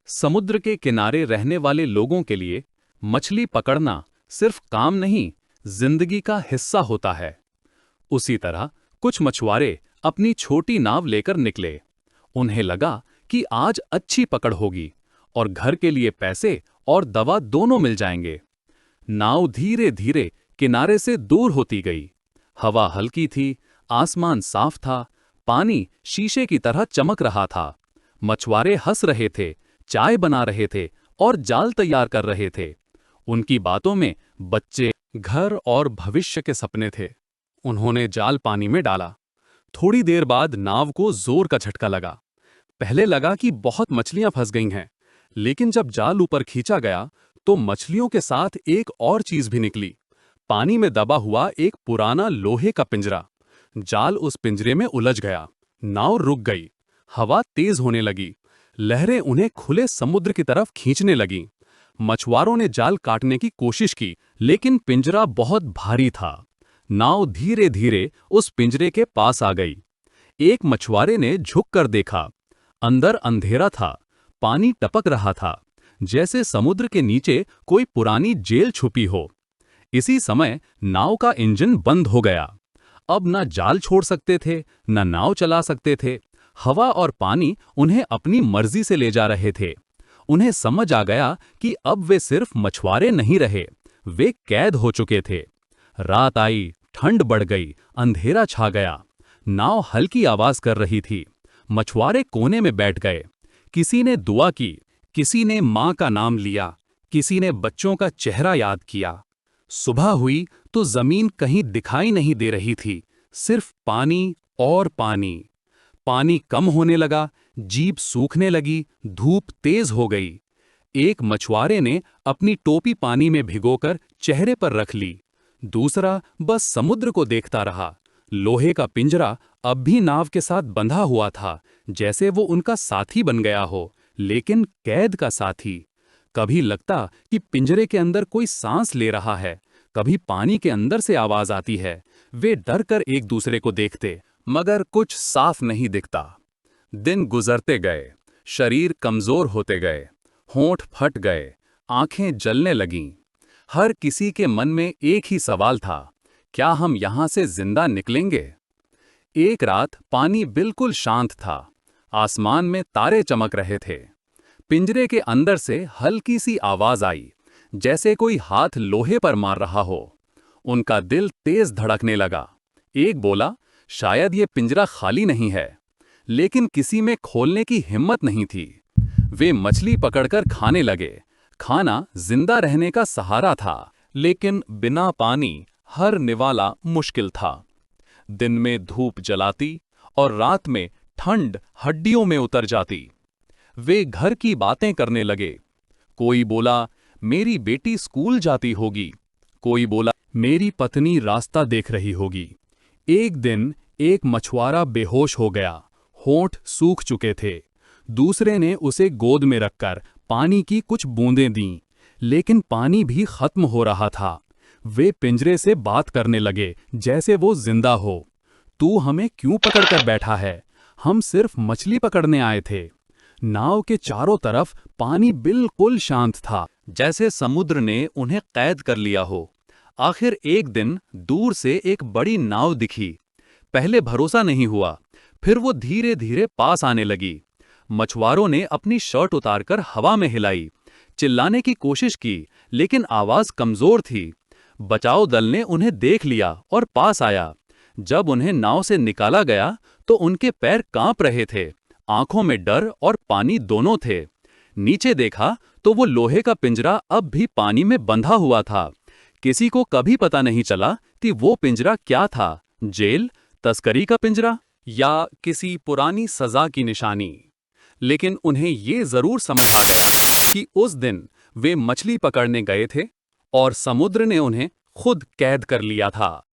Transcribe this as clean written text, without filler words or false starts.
समुद्र के किनारे रहने वाले लोगों के लिए मछली पकड़ना सिर्फ काम नहीं, जिंदगी का हिस्सा होता है। उसी तरह कुछ मछुआरे अपनी छोटी नाव लेकर निकले। उन्हें लगा कि आज अच्छी पकड़ होगी और घर के लिए पैसे और दवा दोनों मिल जाएंगे। नाव धीरे धीरे किनारे से दूर होती गई। हवा हल्की थी, आसमान साफ था, पानी शीशे की तरह चमक रहा था। मछुआरे हंस रहे थे, चाय बना रहे थे और जाल तैयार कर रहे थे। उनकी बातों में बच्चे, घर और भविष्य के सपने थे। उन्होंने जाल पानी में डाला। थोड़ी देर बाद नाव को जोर का झटका लगा। पहले लगा कि बहुत मछलियां फंस गई हैं, लेकिन जब जाल ऊपर खींचा गया तो मछलियों के साथ एक और चीज भी निकली। पानी में दबा हुआ एक पुराना लोहे का पिंजरा। जाल उस पिंजरे में उलझ गया। नाव रुक गई। हवा तेज होने लगी। लहरें उन्हें खुले समुद्र की तरफ खींचने लगीं। मछुआरों ने जाल काटने की कोशिश की, लेकिन पिंजरा बहुत भारी था। नाव धीरे धीरे उस पिंजरे के पास आ गई। एक मछुआरे ने झुककर देखा। अंदर अंधेरा था, पानी टपक रहा था, जैसे समुद्र के नीचे कोई पुरानी जेल छुपी हो। इसी समय नाव का इंजन बंद हो गया। अब न जाल छोड़ सकते थे, न नाव चला सकते थे। हवा और पानी उन्हें अपनी मर्जी से ले जा रहे थे। उन्हें समझ आ गया कि अब वे सिर्फ मछुआरे नहीं रहे, वे कैद हो चुके थे। रात आई, ठंड बढ़ गई, अंधेरा छा गया। नाव हल्की आवाज कर रही थी। मछुआरे कोने में बैठ गए। किसी ने दुआ की, किसी ने मां का नाम लिया, किसी ने बच्चों का चेहरा याद किया। सुबह हुई तो जमीन कहीं दिखाई नहीं दे रही थी, सिर्फ पानी और पानी। पानी कम होने लगा, जीभ सूखने लगी, धूप तेज हो गई। एक मछुआरे ने अपनी टोपी पानी में भिगोकर चेहरे पर रख ली। दूसरा बस समुद्र को देखता रहा। लोहे का पिंजरा अब भी नाव के साथ बंधा हुआ था, जैसे वो उनका साथी बन गया हो, लेकिन कैद का साथी। कभी लगता कि पिंजरे के अंदर कोई सांस ले रहा है, कभी पानी के अंदर से आवाज आती है। वे डर कर एक दूसरे को देखते, मगर कुछ साफ नहीं दिखता। दिन गुजरते गए, शरीर कमजोर होते गए, होंठ फट गए, आंखें जलने लगीं। हर किसी के मन में एक ही सवाल था, क्या हम यहां से जिंदा निकलेंगे? एक रात पानी बिल्कुल शांत था। आसमान में तारे चमक रहे थे। पिंजरे के अंदर से हल्की सी आवाज आई, जैसे कोई हाथ लोहे पर मार रहा हो। उनका दिल तेज धड़कने लगा। एक बोला, शायद ये पिंजरा खाली नहीं है, लेकिन किसी में खोलने की हिम्मत नहीं थी। वे मछली पकड़कर खाने लगे। खाना जिंदा रहने का सहारा था, लेकिन बिना पानी हर निवाला मुश्किल था। दिन में धूप जलाती और रात में ठंड हड्डियों में उतर जाती। वे घर की बातें करने लगे। कोई बोला, मेरी बेटी स्कूल जाती होगी। कोई बोला, मेरी पत्नी रास्ता देख रही होगी। एक दिन एक मछुआरा बेहोश हो गया, होंठ सूख चुके थे। दूसरे ने उसे गोद में रखकर पानी की कुछ बूंदें दीं, लेकिन पानी भी खत्म हो रहा था। वे पिंजरे से बात करने लगे, जैसे वो जिंदा हो। तू हमें क्यों पकड़कर बैठा है? हम सिर्फ मछली पकड़ने आए थे। नाव के चारों तरफ पानी बिल्कुल शांत था, जैसे समुद्र ने उन्हें कैद कर लिया हो। आखिर एक दिन दूर से एक बड़ी नाव दिखी। पहले भरोसा नहीं हुआ, फिर वो धीरे धीरे पास आने लगी। मछुआरों ने अपनी शर्ट उतारकर हवा में हिलाई, चिल्लाने की कोशिश की, लेकिन आवाज कमजोर थी। बचाव दल ने उन्हें देख लिया और पास आया। जब उन्हें नाव से निकाला गया तो उनके पैर कांप रहे थे, आंखों में डर और पानी दोनों थे। नीचे देखा तो वो लोहे का पिंजरा अब भी पानी में बंधा हुआ था। किसी को कभी पता नहीं चला कि वो पिंजरा क्या था, जेल, तस्करी का पिंजरा या किसी पुरानी सजा की निशानी। लेकिन उन्हें ये जरूर समझ आ गया कि उस दिन वे मछली पकड़ने गए थे और समुद्र ने उन्हें खुद कैद कर लिया था।